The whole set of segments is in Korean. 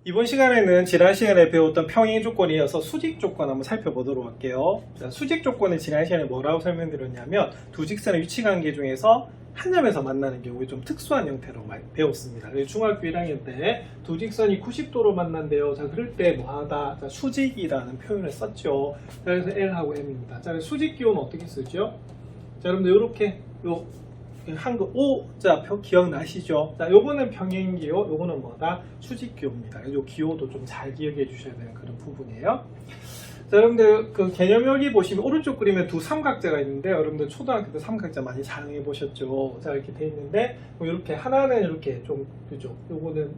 이번 시간에는 지난 시간에 배웠던 평행 조건에 이어서 수직 조건 한번 살펴보도록 할게요. 자, 수직 조건은 지난 시간에 뭐라고 설명드렸냐면 두 직선의 위치 관계 중에서 한 점에서 만나는 경우에 좀 특수한 형태로 배웠습니다. 중학교 1학년 때 두 직선이 90도로 만난대요. 자, 그럴 때 뭐하다? 자, 수직이라는 표현을 썼죠. 자, 그래서 L하고 M입니다. 자, 수직 기호는 어떻게 쓰죠? 자, 여러분들 이렇게 한글 O자표 기억나시죠? 자, 요거는 평행기호, 요거는 뭐다? 수직기호입니다. 요 기호도 좀 잘 기억해 주셔야 되는 그런 부분이에요. 자, 여러분들 그 개념 여기 보시면 오른쪽 그림에 두 삼각자가 있는데, 여러분들 초등학교 때 삼각자 많이 사용해 보셨죠? 자, 이렇게 돼 있는데, 이렇게 하나는 이렇게 좀 그죠? 요거는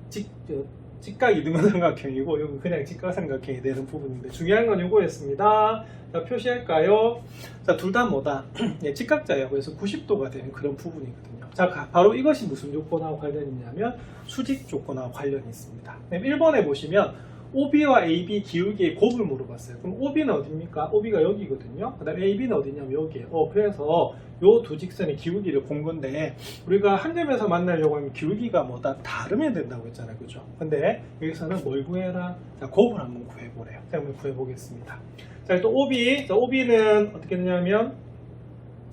직각 이등분 삼각형이고, 요건 그냥 직각삼각형이 되는 부분인데, 중요한 건 요거였습니다. 자, 표시할까요? 자, 둘 다 뭐다? 네, 직각자예요. 그래서 90도가 되는 그런 부분이거든요. 자, 바로 이것이 무슨 조건하고 관련이 있냐면 수직 조건하고 관련이 있습니다. 1번에 보시면 OB와 AB 기울기의 곱을 물어봤어요. 그럼 OB는 어디입니까? OB가 여기거든요. 그 다음에 AB는 어디냐면 여기에요. 그래서 요 두 직선의 기울기를 본 건데, 우리가 한 점에서 만나려고 하면 기울기가 뭐다? 다르면 된다고 했잖아요. 그죠? 근데 여기서는 뭘 구해라? 자, 곱을 한번 구해보래요. 자, 한번 구해보겠습니다. 자, 또 OB. 자, OB는 어떻게 되냐면,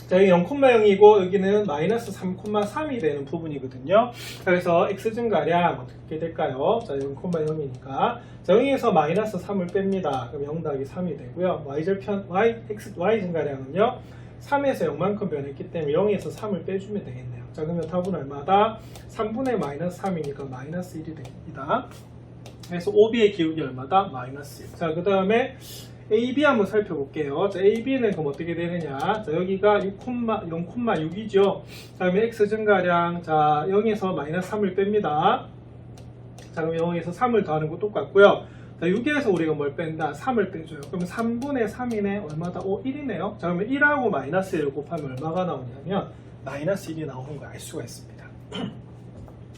자, 여기 0,0이고 여기는 마이너스 3,3이 되는 부분이거든요. 그래서 x 증가량 어떻게 될까요? 자, 0,0이니까 자, 0에서 마이너스 3을 뺍니다. 그럼 0 더하기 3이 되고요. y절편 y 증가량은요 3에서 0만큼 변했기 때문에 0에서 3을 빼주면 되겠네요. 자, 그러면 답은 얼마다? 3분의 마이너스 3이니까 마이너스 1이 됩니다. 그래서 OB의 기울기 얼마다? 마이너스 1. 자, 그 다음에 AB 한번 살펴볼게요. 자, AB는 그럼 어떻게 되느냐? 자, 여기가 0,6이죠. 다음에 X 증가량, 자, 0에서 마이너스 3을 뺍니다. 자, 그럼 0에서 3을 더하는 거 똑같고요. 자, 6에서 우리가 뭘 뺀다? 3을 빼줘요. 그럼 3분의 3이네. 얼마다? 1이네요. 자, 그러면 1하고 마이너스 1을 곱하면 얼마가 나오냐면, 마이너스 1이 나오는 걸 알 수가 있습니다.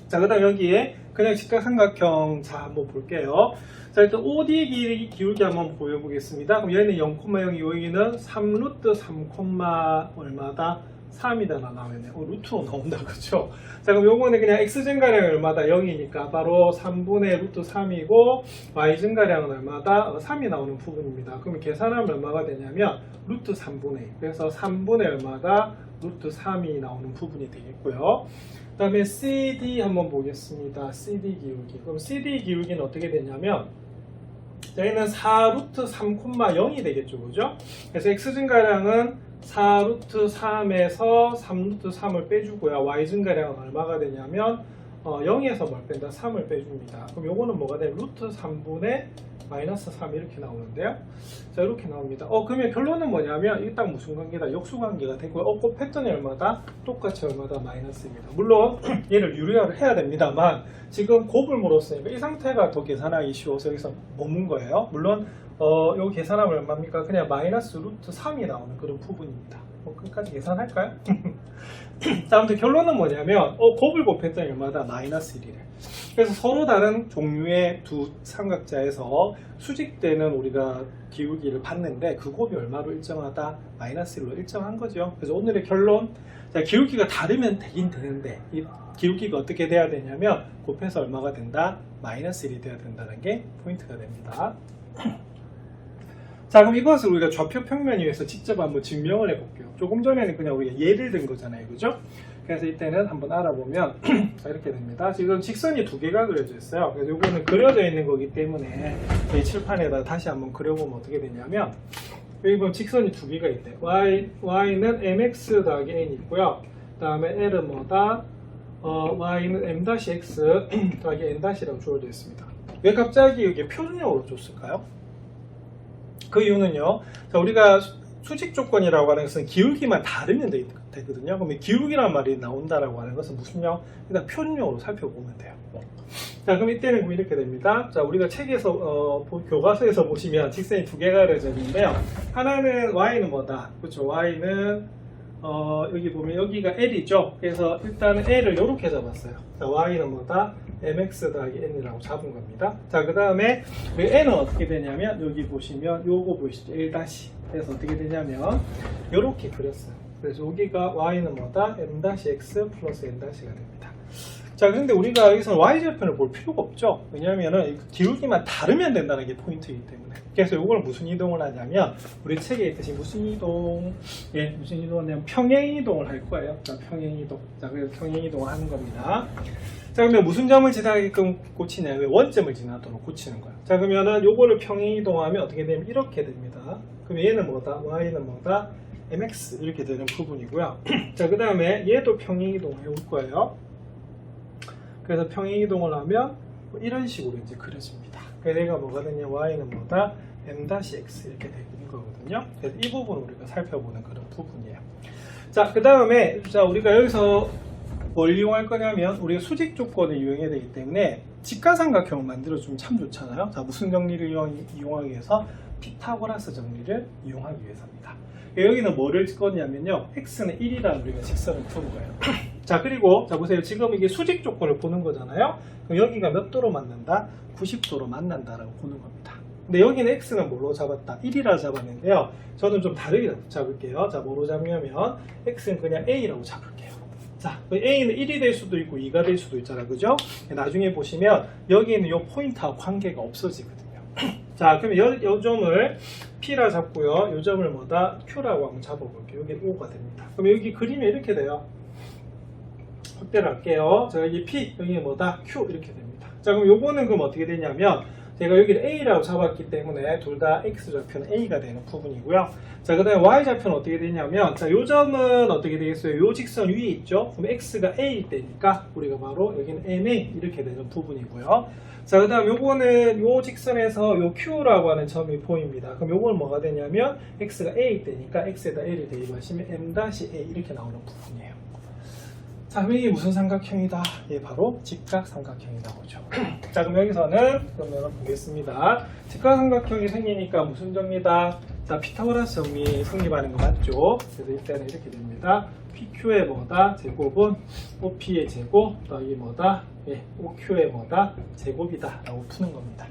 자, 그 다음 여기에 그냥 직각삼각형, 자, 한번 볼게요. 자, 일단 OD 기울기 한번 보여보겠습니다. 그럼 얘는 0,0이고 여기는 3루트 3, 얼마다? 3이다 나오네요. 루트로 나온다, 그죠? 자, 그럼 요거는 그냥 x 증가량이 얼마다? 0이니까 바로 3분의 루트 3이고 y 증가량은 얼마다? 3이 나오는 부분입니다. 그러면 계산하면 얼마가 되냐면 루트 3분의 1. 그래서 3분의 얼마다? 루트 3이 나오는 부분이 되겠고요. 그 다음에 CD 한번 보겠습니다. CD 기울기. 그럼 CD 기울기는 어떻게 되냐면, 저희는 4루트 3,0이 되겠죠. 그죠? 그래서 x 증가량은 4루트 3에서 3루트 3을 빼주고요. y 증가량은 얼마가 되냐면 0에서 뭘 뺀다? 3을 빼줍니다. 그럼 요거는 뭐가 돼? 루트 3분의 마이너스 3 이렇게 나오는데요. 자, 이렇게 나옵니다. 그러면 결론은 뭐냐면 이게 딱 무슨 관계다? 역수관계가 되고요. 곱했더니 얼마다? 똑같이 얼마다? 마이너스입니다. 물론 얘를 유리화를 해야 됩니다만 지금 곱을 물었으니까 이 상태가 더 계산하기 쉬워서 여기서 머문 거예요. 물론 요 계산하면 얼마입니까? 그냥 마이너스 루트 3이 나오는 그런 부분입니다. 끝까지 계산할까요? 자, 아무튼 결론은 뭐냐면 곱을 곱했더니 얼마다? 마이너스 1이래. 그래서 서로 다른 종류의 두 삼각자에서 수직되는 우리가 기울기를 봤는데 그 곱이 얼마로 일정하다? 마이너스 1로 일정한 거죠. 그래서 오늘의 결론, 자, 기울기가 다르면 되긴 되는데 이 기울기가 어떻게 돼야 되냐면 곱해서 얼마가 된다? 마이너스 1이 돼야 된다는 게 포인트가 됩니다. 자, 그럼 이것을 우리가 좌표 평면 위에서 직접 한번 증명을 해볼게요. 조금 전에는 그냥 우리가 예를 든 거잖아요. 그죠? 그래서 이때는 한번 알아보면 자, 이렇게 됩니다. 지금 직선이 두 개가 그려져 있어요. 그래서 이거는 그려져 있는 거기 때문에 이 칠판에다 다시 한번 그려보면 어떻게 되냐면, 여기 보면 직선이 두 개가 있대요. y는 mx 더하기 n 있고요. 그 다음에 l은 뭐다? y는 m-x 더하기 n-라고 주어져 있습니다. 왜 갑자기 이게 표준형으로 줬을까요? 그 이유는요, 자, 우리가 수직 조건이라고 하는 것은 기울기만 다르면 되거든요. 그러면 기울기란 말이 나온다라고 하는 것은 무슨요? 일단 표준형으로 살펴보면 돼요. 자, 그럼 이때는 이렇게 됩니다. 자, 우리가 책에서 교과서에서 보시면 직선이 두 개가 그려져 있는데요. 하나는 y는 뭐다? 그렇죠? y는 여기 보면 여기가 l이죠. 그래서 일단은 l을 이렇게 잡았어요. 자, y는 뭐다? mx 더하기 n이라고 잡은 겁니다. 자, 그 다음에 n은 어떻게 되냐면 여기 보시면 요거 보이시죠? 1-. 그래서 어떻게 되냐면 이렇게 그렸어요. 그래서 여기가 y는 뭐다? m-x 플러스 n-가 됩니다. 자, 그런데 우리가 여기서 y절편을 볼 필요가 없죠. 왜냐하면 기울기만 다르면 된다는 게 포인트이기 때문에. 그래서 이걸 무슨 이동을 하냐면 우리 책에 있듯이 무슨 이동, 무슨 이동은 평행 이동을 할 거예요. 자, 평행 이동. 자, 그래서 평행 이동을 하는 겁니다. 자, 그러면 무슨 점을 지나게끔 고치냐면 원점을 지나도록 고치는 거예요. 자, 그러면은 요거를 평행 이동하면 어떻게 되면 이렇게 됩니다. 그럼 얘는 뭐다? y는 뭐다? mx 이렇게 되는 부분이고요. 자, 그 다음에 얘도 평행 이동을 해올 거예요. 그래서 평행 이동을 하면 이런 식으로 이제 그려집니다. 그래서 얘가 뭐가 되냐? y는 뭐다? m-x 이렇게 되는 거거든요. 그래서 이 부분을 우리가 살펴보는 그런 부분이에요. 자, 그 다음에 자, 우리가 여기서 뭘 이용할 거냐면 우리가 수직 조건을 이용해야 되기 때문에 직가삼각형을 만들어주면 참 좋잖아요. 자, 무슨 정리를 이용하기 위해서? 피타고라스 정리를 이용하기 위해서입니다. 여기는 뭐를 찍었냐면요, x는 1이라는 우리가 직선을 푸는 거예요. 자, 그리고 자 보세요. 지금 이게 수직 조건을 보는 거잖아요. 그럼 여기가 몇 도로 만난다? 90도로 만난다라고 보는 겁니다. 근데 여기는 x는 뭘로 잡았다? 1이라 잡았는데요. 저는 좀 다르게 잡을게요. 자, 뭐로 잡냐면 x는 그냥 a라고 잡을게요. 자, a는 1이 될 수도 있고 2가 될 수도 있잖아, 그죠? 나중에 보시면 여기는 이 포인트하고 관계가 없어지거든요. 자, 그러면 이 점을 P라 잡고요. 이 점을 뭐다? Q라고 한번 잡아볼게요. 여기 5가 됩니다. 그럼 여기 그림이 이렇게 돼요. 확대를 할게요. 자, 여기 P, 여기 뭐다? Q 이렇게 됩니다. 자, 그럼 요거는 그럼 어떻게 되냐면 제가 여기를 A라고 잡았기 때문에 둘 다 X좌표는 A가 되는 부분이고요. 자, 그 다음에 Y좌표는 어떻게 되냐면 자, 요 점은 어떻게 되겠어요? 요 직선 위에 있죠? 그럼 X가 A일 때니까 우리가 바로 여기는 MA 이렇게 되는 부분이고요. 자, 그 다음 요거는 요 직선에서 요 Q라고 하는 점이 보입니다. 그럼 요건 뭐가 되냐면 X가 A일 때니까 X에다 A를 대입하시면 M-A 이렇게 나오는 부분이에요. 자, 그럼 이게 무슨 삼각형이다? 예, 바로 직각삼각형이 나오죠. 자, 그럼 여기서는 그러면 보겠습니다. 직각삼각형이 생기니까 무슨 정리다? 자, 피타고라스 정리 성립하는 거 맞죠? 그래서 이때는 이렇게 됩니다. PQ의 뭐다? 제곱은 OP의 제곱 더하기 뭐다? 예, OQ의 뭐다? 제곱이다 라고 푸는 겁니다.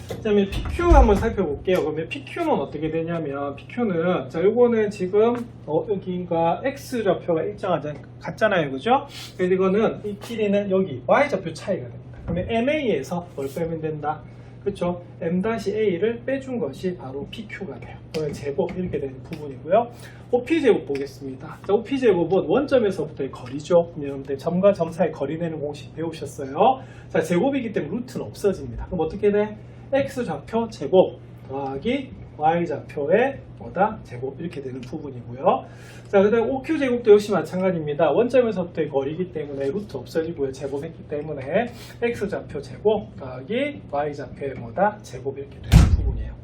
그 다음에 PQ 한번 살펴볼게요. 그러면 PQ는 어떻게 되냐면 PQ는 자, 요거는 지금 여기가 X좌표가 일정하지 같잖아요, 그죠? 그래서 이거는 이 길이는 여기 Y좌표 차이가 됩니다. 그러면 MA에서 뭘 빼면 된다? 그쵸? M-A를 빼준 것이 바로 PQ가 돼요. 그러면 제곱 이렇게 되는 부분이고요. OP제곱 보겠습니다. 자, OP제곱은 원점에서부터의 거리죠. 여러분들 점과 점 사이 거리 내는 공식 배우셨어요. 자, 제곱이기 때문에 루트는 없어집니다. 그럼 어떻게 돼? X좌표 제곱 더하기 Y좌표의 뭐다? 제곱 이렇게 되는 부분이고요. 자, 그 다음에 OQ제곱도 역시 마찬가지입니다. 원점에서부터의 거리이기 때문에 루트 없어지고요. 제곱했기 때문에 X좌표 제곱 더하기 Y좌표의 뭐다? 제곱 이렇게 되는 부분이에요.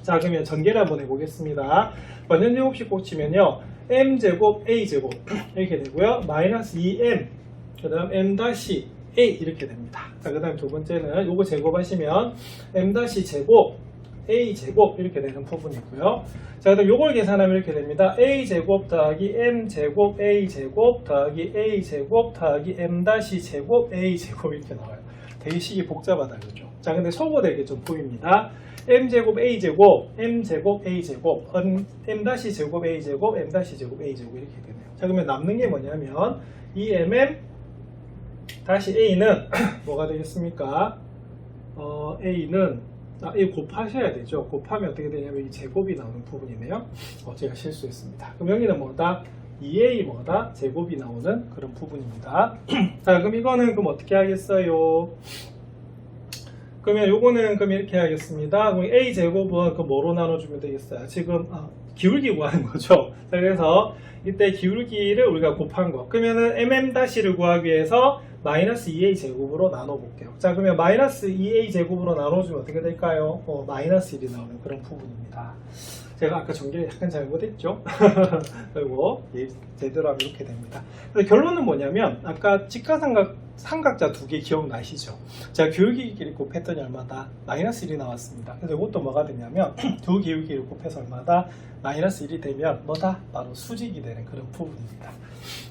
자, 그러면 전개를 한번 해보겠습니다. 원전 제곱식 고치면요, M제곱 A제곱 이렇게 되고요. 마이너스 2M 그 다음 M-A 이렇게 됩니다. 자, 그 다음 두 번째는 요거 제곱하시면 M-제곱 A제곱 이렇게 되는 부분이고요. 자, 그 다음 요걸 계산하면 이렇게 됩니다. A제곱 더하기 M제곱 A제곱 더하기 A제곱 더하기 M-제곱 A제곱 이렇게 나와요. 되게 식이 복잡하다, 그죠? 자, 근데 소거되게 좀 보입니다. M제곱 A제곱 M제곱 A제곱 M-제곱 A제곱 M-제곱 A제곱 이렇게 되네요. 자, 그러면 남는 게 뭐냐면 이 MM 다시 A는 뭐가 되겠습니까? A는 이거 곱하셔야 되죠. 곱하면 어떻게 되냐면 이 제곱이 나오는 부분이네요. 제가 실수했습니다. 그럼 여기는 뭐다? 2A 뭐다? 제곱이 나오는 그런 부분입니다. 자, 그럼 이거는 그럼 어떻게 하겠어요? 그러면 요거는 그럼 이렇게 하겠습니다. 그럼 A 제곱은 그 뭐로 나눠주면 되겠어요? 지금 기울기 구하는 거죠. 자, 그래서 이때 기울기를 우리가 곱한 거. 그러면은 MM-를 구하기 위해서 마이너스 2A 제곱으로 나눠볼게요. 자, 그러면 마이너스 2A 제곱으로 나눠주면 어떻게 될까요? 마이너스 1이 나오는 그런 부분입니다. 제가 아까 전개를 약간 잘못했죠? 그리고 제대로 하면 이렇게 됩니다. 그래서 결론은 뭐냐면 아까 직가삼각자 두 개 기억나시죠? 제가 기울기를 곱했더니 얼마다? 마이너스 1이 나왔습니다. 그래서 이것도 뭐가 되냐면 두 기울기를 곱해서 얼마다? 마이너스 1이 되면 뭐다? 바로 수직이 되는 그런 부분입니다.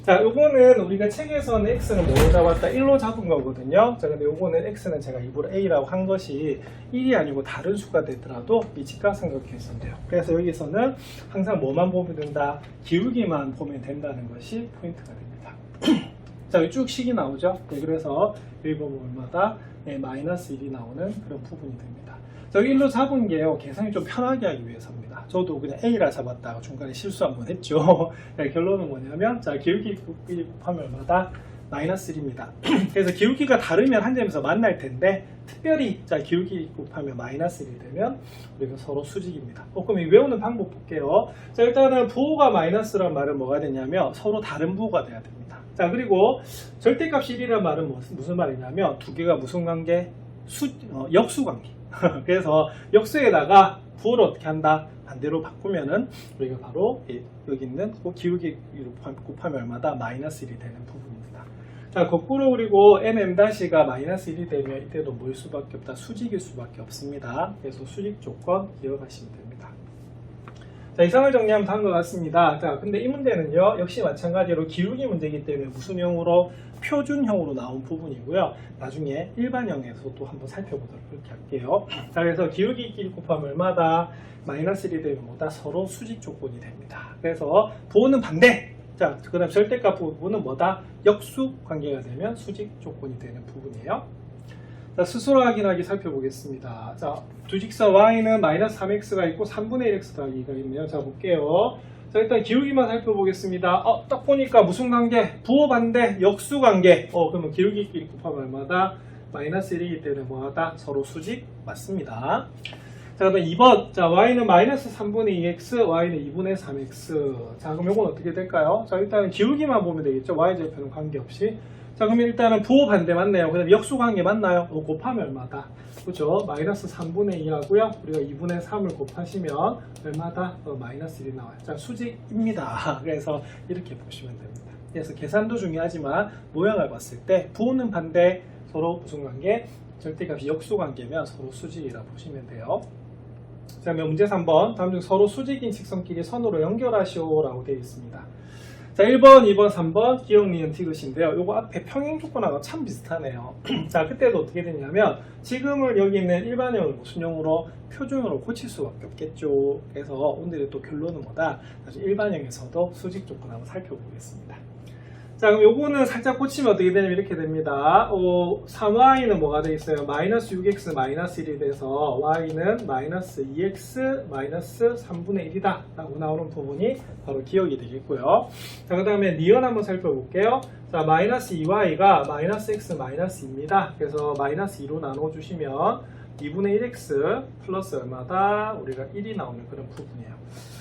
자, 요거는 우리가 책에서는 x는 뭐로 잡았다? 1로 잡은 거거든요. 자, 근데 요거는 x는 제가 일부러 a라고 한 것이 1이 아니고 다른 수가 되더라도 이 직각삼각형이 있어요. 그래서 여기서는 항상 뭐만 보면 된다? 기울기만 보면 된다는 것이 포인트가 됩니다. 자, 여기 쭉 식이 나오죠. 네, 그래서 여기 보면 얼마다? 네, 마이너스 1이 나오는 그런 부분이 됩니다. 자, 여기 1로 잡은 게요, 계산이 좀 편하게 하기 위해서입니다. 저도 그냥 A라 잡았다가 중간에 실수 한번 했죠. 네, 결론은 뭐냐면, 자, 기울기 곱하면 얼마다? 마이너스 1입니다. 그래서 기울기가 다르면 한 점에서 만날 텐데, 특별히 자, 기울기 곱하면 마이너스 1이 되면 우리가 서로 수직입니다. 그럼 이 외우는 방법 볼게요. 자, 일단은 부호가 마이너스란 말은 뭐가 되냐면 서로 다른 부호가 돼야 됩니다. 자, 그리고 절대값이 1이란 말은 무슨 말이냐면 두 개가 무슨 관계? 역수 관계. 그래서 역수에다가 부호를 어떻게 한다? 반대로 바꾸면은 우리가 바로 여기 있는 기울기 곱하면 얼마다? 마이너스 1이 되는 부분입니다. 자, 거꾸로 그리고 mm'가 마이너스 1이 되면 이때도 뭐일 수밖에 없다? 수직일 수밖에 없습니다. 그래서 수직 조건 기억하시면 됩니다. 자, 이상을 정리하면 다음과 같습니다. 자, 근데 이 문제는요, 역시 마찬가지로 기울기 문제이기 때문에 무슨 형으로? 표준형으로 나온 부분이고요. 나중에 일반형에서도 한번 살펴보도록 그렇게 할게요. 자, 그래서 기울기 곱하면 얼마다? 마이너스 1이 되면 뭐다? 서로 수직 조건이 됩니다. 그래서 부호는 반대! 자, 그 다음 절대값 부분은 뭐다? 역수 관계가 되면 수직 조건이 되는 부분이에요. 자, 스스로 확인하기 살펴보겠습니다. 자, 두 직선 y는 마이너스 3x가 있고 3분의 1x 더하기가 있네요. 자, 볼게요. 자, 일단 기울기만 살펴보겠습니다. 딱 보니까 무슨 관계? 부호 반대, 역수 관계. 그러면 기울기끼리 곱하면 얼마다? 마이너스 1이기 때문에 뭐하다? 서로 수직 맞습니다. 자, 그다음 2번. 자, y는 마이너스 3분의 2x, y는 2분의 3x. 자, 그럼 이건 어떻게 될까요? 자, 일단은 기울기만 보면 되겠죠. y절편은 관계없이. 자, 그러면 일단은 부호 반대 맞네요. 그 다음에 역수 관계 맞나요? 곱하면 얼마다? 그죠? 마이너스 3분의 2 하고요. 우리가 2분의 3을 곱하시면 얼마다? 마이너스 1이 나와요. 자, 수직입니다. 그래서 이렇게 보시면 됩니다. 그래서 계산도 중요하지만 모양을 봤을 때 부호는 반대, 서로 무슨 관계? 절대값이 역수 관계면 서로 수직이라 보시면 돼요. 자, 그러면 문제 3번. 다음 중 서로 수직인 직선끼리 선으로 연결하시오 라고 되어 있습니다. 자, 1번, 2번, 3번 기억, 니은, 티귿인데요. 요거 앞에 평행 조건하고 참 비슷하네요. 자, 그때도 어떻게 됐냐면 지금을 여기 있는 일반형을 무슨 형으로? 표준형으로 고칠 수밖에 없겠죠. 그래서 오늘의 또 결론은 뭐다? 다시 일반형에서도 수직 조건 한번 살펴보겠습니다. 자, 그럼 요거는 살짝 고치면 어떻게 되냐면 이렇게 됩니다. 3y는 뭐가 되어 있어요? 마이너스 6x 마이너스 1이 돼서 y는 마이너스 2x 마이너스 3분의 1이다 라고 나오는 부분이 바로 기억이 되겠고요. 자, 그 다음에 니은 한번 살펴볼게요. 자, 마이너스 2y가 마이너스 x 마이너스 2입니다. 그래서 마이너스 2로 나눠주시면 2분의 1x 플러스 얼마다? 우리가 1이 나오는 그런 부분이에요.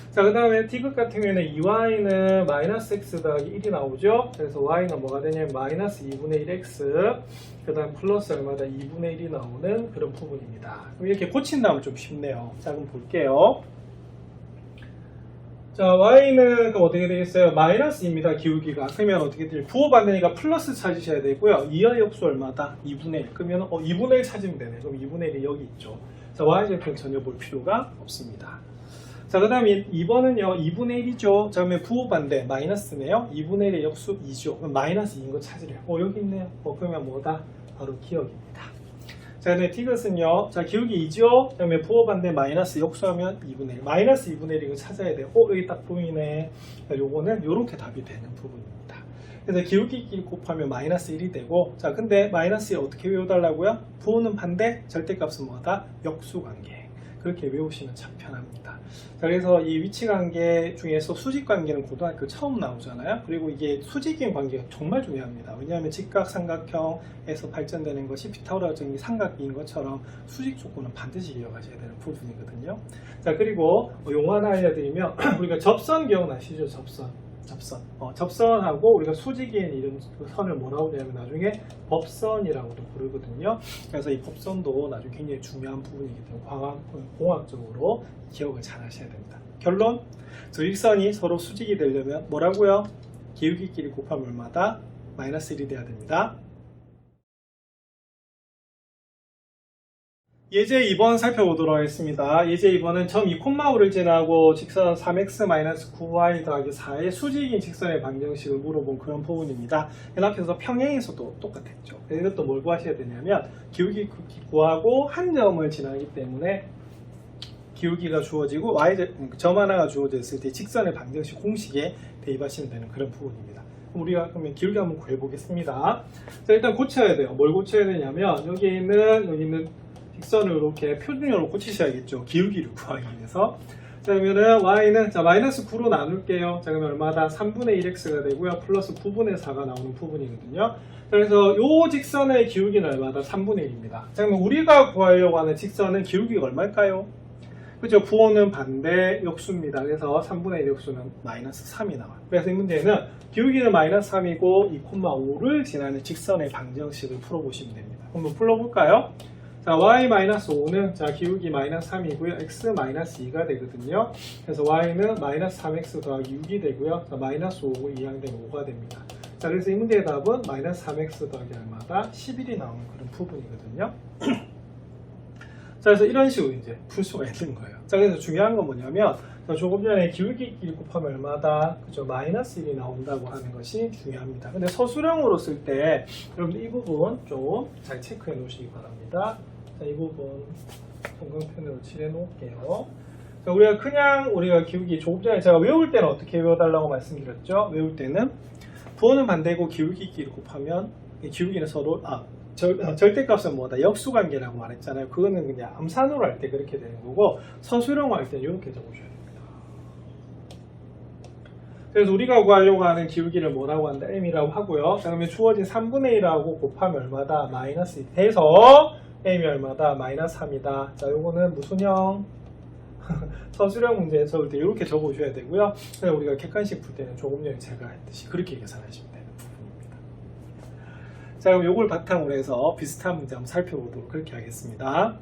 자, 그 다음에 디귿 같은 경우에는 2y는 마이너스 x 더하기 1이 나오죠. 그래서 y는 뭐가 되냐면 마이너스 2분의 1x 그 다음 플러스 얼마다? 2분의 1이 나오는 그런 부분입니다. 그럼 이렇게 고친다면 좀 쉽네요. 자, 그럼 볼게요. 자, y는 그럼 어떻게 되겠어요? 마이너스입니다. 기울기가. 그러면 어떻게 되죠? 부호 반대니까 플러스 찾으셔야 되고요. 2의 역수 얼마다? 2분의 1. 그러면 2분의 1 찾으면 되네. 그럼 2분의 1이 여기 있죠. 자, y절편 전혀 볼 필요가 없습니다. 자, 그 다음에 2번은요, 2분의 1이죠. 자, 그러면 부호 반대, 마이너스네요. 2분의 1의 역수 2죠. 그럼 마이너스 2인 거 찾으래요. 여기 있네요. 그러면 뭐다? 바로 기억입니다. 자, 그다음에 티귿은요, 자, 기울기 2죠. 그다음에 부호 반대 마이너스 역수하면 2분의 1. 마이너스 2분의 1 이거 찾아야 돼요. 여기 딱 보이네. 자, 요거는 요렇게 답이 되는 부분입니다. 그래서 기울기끼리 곱하면 마이너스 1이 되고, 자, 근데 마이너스 1 어떻게 외워달라고요? 부호는 반대, 절대값은 뭐다? 역수 관계. 그렇게 외우시면 참 편합니다. 자, 그래서 이 위치 관계 중에서 수직 관계는 고등학교 처음 나오잖아요. 그리고 이게 수직인 관계가 정말 중요합니다. 왜냐하면 직각 삼각형에서 발전되는 것이 피타고라적인 삼각비인 것처럼 수직 조건은 반드시 기억하셔야 되는 부분이거든요. 자, 그리고 용어 하나 알려드리면 우리가 접선 기억나시죠? 접선하고 우리가 수직인 이름 그 선을 뭐라고 하냐면 나중에 법선이라고도 부르거든요. 그래서 이 법선도 나중에 굉장히 중요한 부분이기 때문에 공학적으로 기억을 잘 하셔야 됩니다. 결론, 두 일선이 서로 수직이 되려면 뭐라고요? 기울기끼리 곱하면 얼마다? 마이너스 1이 돼야 됩니다. 예제 2번 살펴보도록 하겠습니다. 예제 2번은 점 2,5를 지나고 직선 3x-9y 더하기 4의 수직인 직선의 방정식을 물어본 그런 부분입니다. 앞에서 평행에서도 똑같았죠. 이것도 뭘 구하셔야 되냐면 기울기 구하고 한 점을 지나기 때문에 기울기가 주어지고 점 하나가 주어져 있을 때 직선의 방정식 공식에 대입하시면 되는 그런 부분입니다. 우리가 그러면 기울기 한번 구해보겠습니다. 자, 일단 고쳐야 돼요. 뭘 고쳐야 되냐면 여기 있는 직선을 이렇게 표준형으로 고치셔야겠죠. 기울기를 구하기 위해서. 자, 그러면은 y는 자 마이너스 9로 나눌게요. 자, 그러면 얼마다 3분의 1x가 되고요. 플러스 9분의 4가 나오는 부분이거든요. 자, 그래서 요 직선의 기울기는 얼마다 3분의 1입니다. 자, 그러면 우리가 구하려고 하는 직선은 기울기가 얼마일까요? 그죠? 부호는 반대 역수입니다. 그래서 3분의 1 역수는 마이너스 3이 나와요. 그래서 이 문제는 기울기는 마이너스 3이고 2,5를 지나는 직선의 방정식을 풀어보시면 됩니다. 한번 풀어볼까요? 자, y-5는 자 기울기 마이너스 3이고요. x-2가 되거든요. 그래서 y는 마이너스 3x 더하기 6이 되고요. 자, 마이너스 5고 2항되면 5가 됩니다. 자, 그래서 이 문제의 답은 마이너스 3x 더하기 얼마다 11이 나오는 그런 부분이거든요. 자, 그래서 이런 식으로 이제 풀 수가 있는 거예요. 자, 그래서 중요한 건 뭐냐면, 자, 조금 전에 기울기끼리 곱하면 얼마다, 그죠? 마이너스 1이 나온다고 하는 것이 중요합니다. 근데 서술형으로 쓸 때, 여러분들 이 부분 좀 잘 체크해 놓으시기 바랍니다. 자, 이 부분 동경편으로 칠해 놓을게요. 자, 우리가 기울기 조금 전에 제가 외울 때는 어떻게 외워달라고 말씀드렸죠? 외울 때는 부호는 반대고 기울기끼리 곱하면 기울기는 서로, 절대값은 뭐다? 역수관계라고 말했잖아요. 그거는 그냥 암산으로 할 때 그렇게 되는 거고 서술형으로 할 때는 이렇게 적어줘야 됩니다. 그래서 우리가 구하려고 하는 기울기를 뭐라고 한다? m이라고 하고요. 자, 그러면 주어진 3분의 1하고 곱하면 얼마다? 마이너스 1 돼서 m이 얼마다? 마이너스 3이다. 자, 요거는 무슨 형? 서술형 문제 적을 때 이렇게 적어줘야 되고요. 그래서 우리가 객관식 풀 때는 조금 전에 제가 했듯이 그렇게 계산하시면 돼요. 자, 그럼 요걸 바탕으로 해서 비슷한 문제 한번 살펴보도록 그렇게 하겠습니다.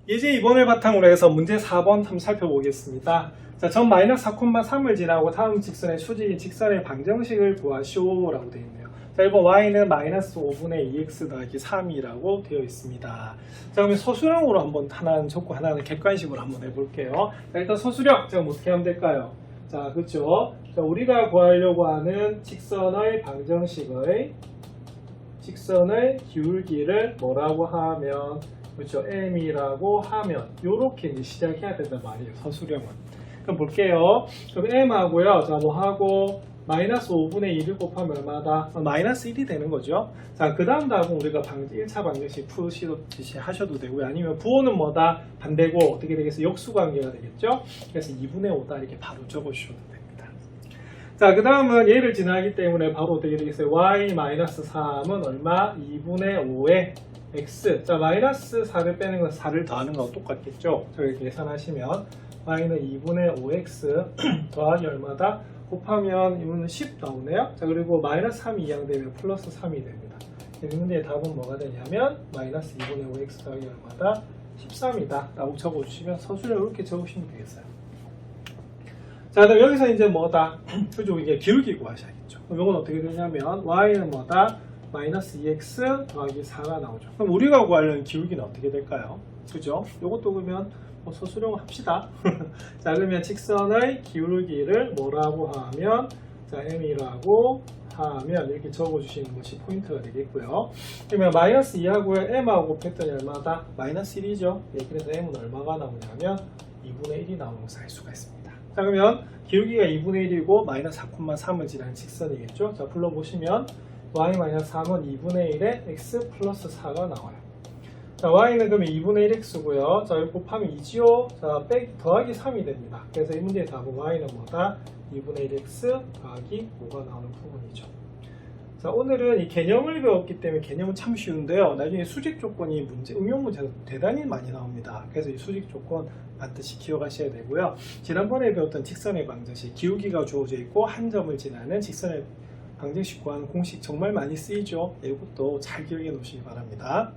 이제 이번을 바탕으로 해서 문제 4번 한번 살펴보겠습니다. 자, 전 마이너스 4,3을 지나고 다음 직선의 수직인 직선의 방정식을 구하시오 라고 되어 있네요. 자, 1번 y는 마이너스 5분의 2x 더하기 3이라고 되어 있습니다. 자, 그러면 서술형으로 한번 하나는 적고 하나는 객관식으로 한번 해볼게요. 자, 일단 서술형, 제가 어떻게 하면 될까요? 자, 그렇죠. 자, 우리가 구하려고 하는 직선의 방정식의 직선의 기울기를 뭐라고 하면, 그렇죠, m이라고 하면 요렇게 이제 시작해야 된단 말이에요. 서술형은. 그럼 볼게요. 그럼 m하고요. 자, 뭐 하고 마이너스 5분의 1을 곱하면 얼마다? 마이너스 1이 되는 거죠. 자, 그 다음 답은 우리가 1차 방정식 푸시듯이 하셔도 되고요. 아니면 부호는 뭐다? 반대고 어떻게 되겠어요? 역수관계가 되겠죠? 그래서 2분의 5다 이렇게 바로 적어주셔도 됩니다. 자, 그 다음은 얘를 지나기 때문에 바로 어떻게 되겠어요? y-3은 얼마? 2분의 5의 x. 자, 마이너스 4를 빼는 건 4를 더하는 거랑 똑같겠죠? 저기 계산하시면 y는 2분의 5x 더하기 얼마다? 곱하면 이거는 10 나오네요. 자, 그리고 마이너스 3이 이항되면 플러스 3이 됩니다. 이 문제의 답은 뭐가 되냐면 마이너스 2분의 5x 더하기 얼마다? 13이다 라고 적어주시면 서술을 이렇게 적으시면 되겠어요. 자, 그럼 여기서 이제 뭐다? 그죠? 이게 기울기 구하셔야겠죠. 그럼 이건 어떻게 되냐면 y는 뭐다? 마이너스 2x 더하기 4가 나오죠. 그럼 우리가 구하려는 기울기는 어떻게 될까요? 그죠? 이것도 그러면 서술형을 합시다. 자, 그러면 직선의 기울기를 뭐라고 하면, 자, m이라고 하면 이렇게 적어주시는 것이 포인트가 되겠고요. 그러면 마이너스 2하고요, m하고 곱했더니 얼마다? 마이너스 1이죠. 예, 그래서 m은 얼마가 나오냐면 2분의 1이 나오는 것을 알 수가 있습니다. 자, 그러면 기울기가 2분의 1이고 마이너스 4,3을 지나는 직선이겠죠. 자, 불러보시면 y-3은 2분의 1에 x 플러스 4가 나와요. 자, y는 그러면 2분의 1x고요. 자, 이거 곱하면 2지요. 자, 더하기 3이 됩니다. 그래서 이 문제의 답은 y는 뭐다? 2분의 1x 더하기 5가 나오는 부분이죠. 자, 오늘은 이 개념을 배웠기 때문에 개념은 참 쉬운데요. 나중에 수직 조건이 응용 문제가 대단히 많이 나옵니다. 그래서 이 수직 조건 반드시 기억하셔야 되고요. 지난번에 배웠던 직선의 방정식, 기울기가 주어져 있고 한 점을 지나는 직선의 방정식 구하는 공식 정말 많이 쓰이죠. 이것도 잘 기억해 놓으시기 바랍니다.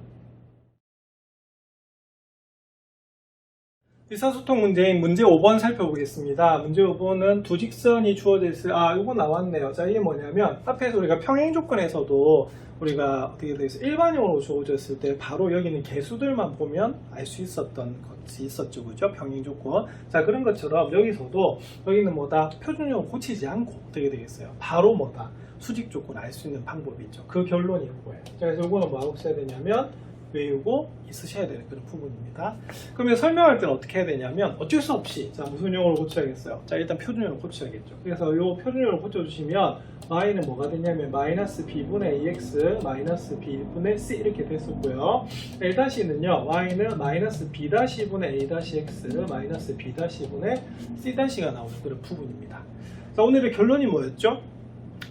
의사소통 문제인 문제 5번 살펴보겠습니다. 문제 5번은 두 직선이 주어져 있어요. 이거 나왔네요. 자, 이게 뭐냐면 앞에서 우리가 평행 조건에서도 우리가 어떻게 되어 있어요? 일반형으로 주어졌을 때 바로 여기는 개수들만 보면 알 수 있었던 것이 있었죠. 그죠? 평행 조건. 자, 그런 것처럼 여기서도 여기는 뭐다? 표준형을 고치지 않고 어떻게 되겠어요? 바로 뭐다? 수직 조건을 알 수 있는 방법이 있죠. 그 결론이 이거예요. 자, 그래서 이거는 뭐하고 써야 되냐면 외우고 있으셔야 되는 그런 부분입니다. 그러면 설명할 때는 어떻게 해야 되냐면 어쩔 수 없이 자 무슨 용어를 고쳐야겠어요. 자 일단 표준용어를 고쳐야겠죠. 그래서 요 표준용어를 고쳐주시면 y는 뭐가 되냐면 마이너스 b분의 ax 마이너스 b분의 c 이렇게 됐었고요. 1-는요 y는 마이너스 b-분의 a-x 마이너스 b-분의 c-가 나오는 그런 부분입니다. 자 오늘의 결론이 뭐였죠?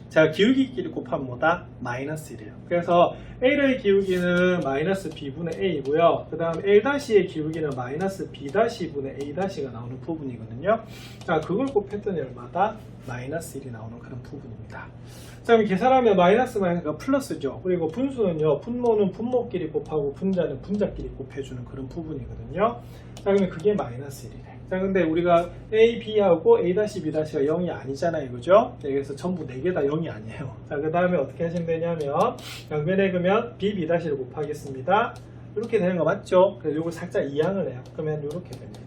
자 기울기끼리 곱하면 뭐다? 마이너스 1이에요. 그래서 L의 기울기는 마이너스 B분의 A이고요. 그 다음 L'의 기울기는 마이너스 B-분의 A-가 나오는 부분이거든요. 자 그걸 곱했더니 얼마다? 마이너스 1이 나오는 그런 부분입니다. 자 그럼 계산하면 마이너스 마이너스가 플러스죠. 그리고 분수는요 분모는 분모끼리 곱하고 분자는 분자끼리 곱해주는 그런 부분이거든요. 자 그러면 그게 마이너스 1이래. 자 근데 우리가 A, B하고 A-, B-가 0이 아니잖아요. 그죠? 네, 그래서 전부 4개 다 0이 아니에요. 자 그 다음에 어떻게 하시면 되냐면 양변에 그러면 B, B-를 곱하겠습니다. 이렇게 되는 거 맞죠? 그래서 이걸 살짝 이항을 해요. 그러면 이렇게 됩니다.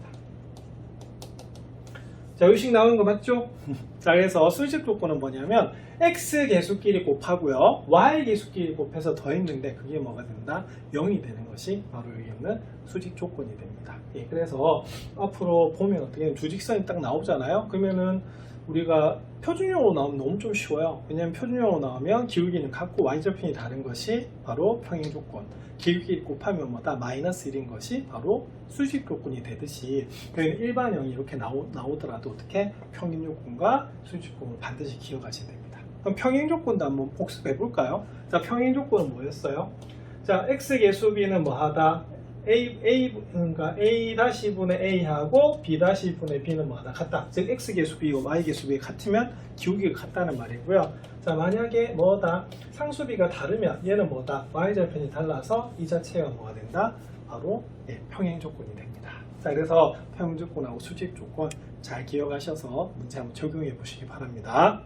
자 의식 나오는 거 맞죠? 자 그래서 수직 조건은 뭐냐면 X 개수끼리 곱하고요 Y 개수끼리 곱해서 더했는데 그게 뭐가 된다? 0이 되는 것이 바로 여기 있는 수직 조건이 됩니다. 예, 그래서 앞으로 보면 어떻게 주직선이 딱 나오잖아요. 그러면은 우리가 표준형으로 나오면 너무 좀 쉬워요. 왜냐하면 표준형으로 나오면 기울기는 같고 y절편이 다른 것이 바로 평행 조건, 기울기 곱하면 뭐다? 마이너스 1인 것이 바로 수직 조건이 되듯이 일반형이 이렇게 나오더라도 어떻게 평행 조건과 수직 조건을 반드시 기억하셔야 됩니다. 그럼 평행 조건도 한번 복습해 볼까요? 자 평행 조건은 뭐였어요? 자 x 개수비는 뭐하다? 그러니까 A-분의 A하고 B-분의 B는 뭐하다? 같다. 즉 X 개수비와 Y 개수비가 같으면 기울기가 같다는 말이고요. 자 만약에 뭐다? 상수비가 다르면 얘는 뭐다? Y절편이 달라서 이 자체가 뭐가 된다? 바로 평행 조건이 됩니다. 자 그래서 평행 조건하고 수직 조건 잘 기억하셔서 문제 한번 적용해 보시기 바랍니다.